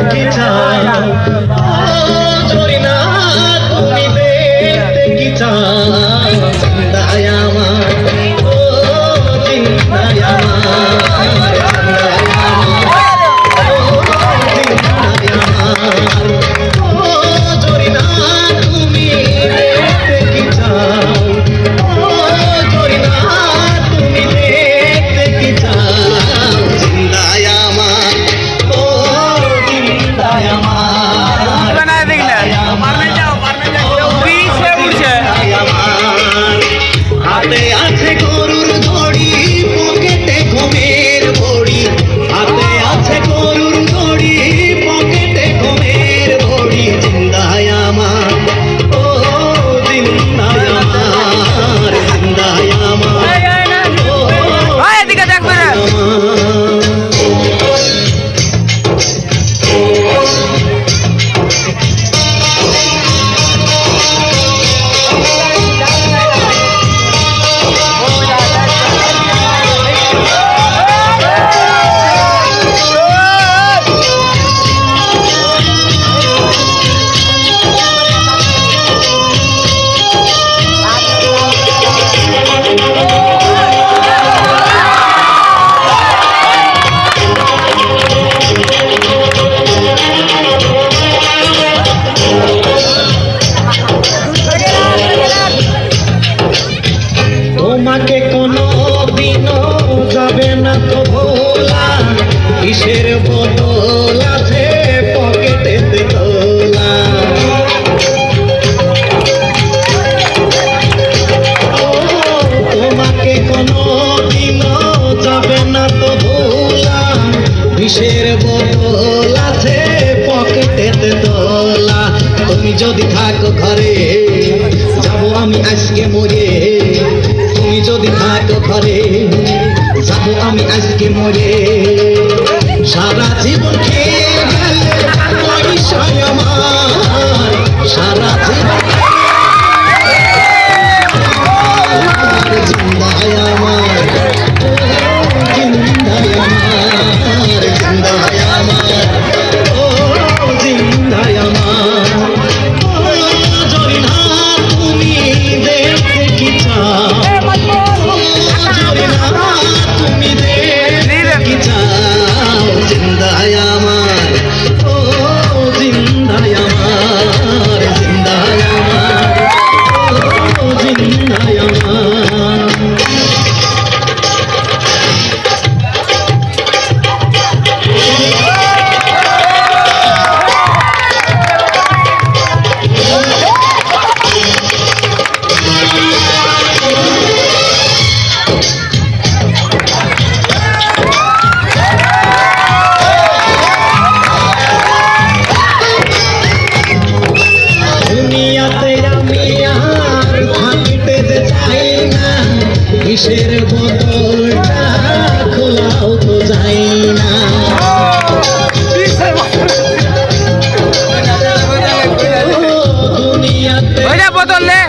কি চাও জরিনা তুমি দেখতে কি চাও জিন্দায় আমার ও জিন্দায় আমার তোমাকে কোনো দিনও যাবে না তো ভোলা কিসের বোতল আছে পকেটেতে তোলা তোমাকে কোনো দিনও যাবে না তো ভোলা কিসের বোতল আছে পকেটেতে তোলা তুমি যদি থাকো ঘরে যাবো আমি আজকে মরে তুমি যদি থাকো ঘরে যাবো আমি আজকে মরে সারা জীবন খেয়ে গেলে পয়সায় আমার সারা জীবন জিন্দায় আমার জিন্দায় আমার জিন্দায় আমার ও জিন্দায় আমার জরিনা তুমি দেখতে কি চাও তুমি দেখতে কি চাও জিন্দায় আমার ও জিন্দায় আমার জিন্দায় আমার ও জিন্দায় আমার কিসের বোতলটা খোলাও তো যাই না দুনিয়াতে বোতলে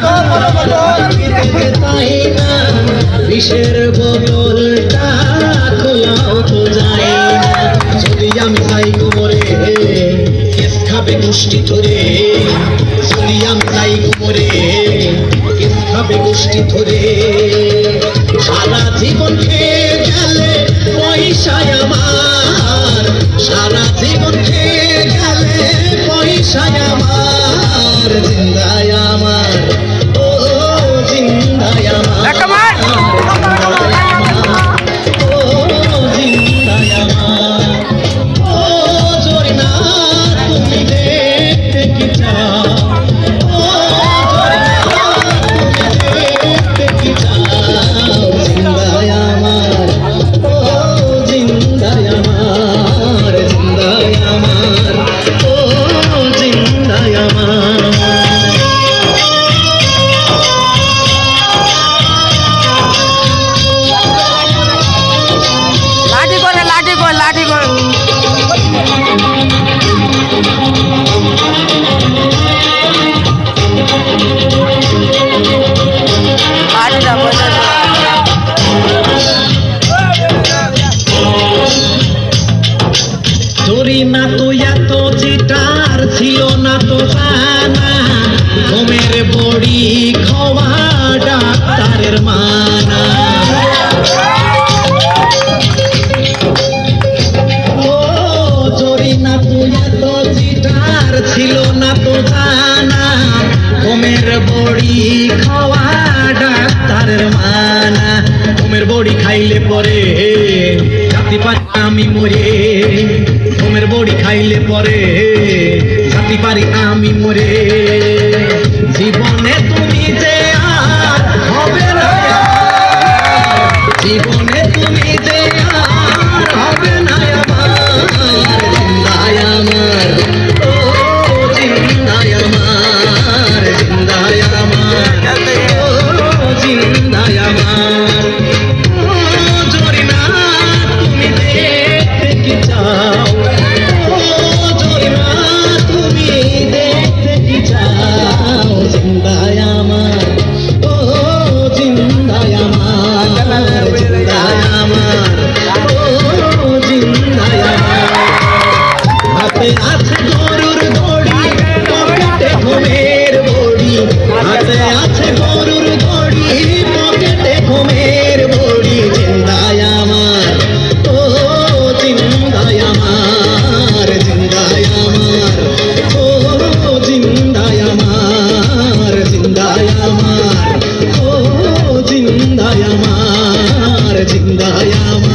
তাই না কিসের বোতলটা খোলাও তো যাই না যদি আমি যাই কোমরে কেস খাবে গোষ্ঠী ধরে যদি আমি যাই কোমরে কেস খাবে গোষ্ঠী ধরে সারা জীবন খেয়ে গেলে পয়সায় আমার সারা জীবন খেয়ে গেলে পয়সায় আমার জিন্দায় আমার ও জিন্দায় আমার ও জিন্দায় আমার ও জরিনা তুমি দেখতে কি চাও ও জরিনা তুমি দেখতে কি চাও জিন্দায় আমার ও জিন্দায় আমার জিন্দায় আমার ও জিন্দায় আমার সংসারের মানা ঘুমের বড়ি খাইলে পরে জাতি পারি আমি মরে ঘুমের বড়ি খাইলে পরে জাতি পারি আমি মরে জীবনে তুমি যে আর হবে না জীবনে তুমি যে আর হবে না আমার জিন্দায় আমার ও জিন্দায় আমার জিন্দায় আমার ও জিন্দায় আমার ও জরিনা তুমি দেখতে কি চাও ও জরিনা তুমি দেখতে কি চাও জিন্দায় আমার ও জিন্দায় আমার জিন্দায় আমার ও জিন্দায় আমার হাতে আছে গরুর দড়ি পকেটে ঘুমের বড়ি হাতে আছে গরুর দড়ি পকেটে ঘুমের বড়ি জিন্দায় আমার ও জিন্দায় আমার জিন্দায় আমার ও জিন্দায় আমার জিন্দায় আমার ও জিন্দায় আমার জিন্দায় আমার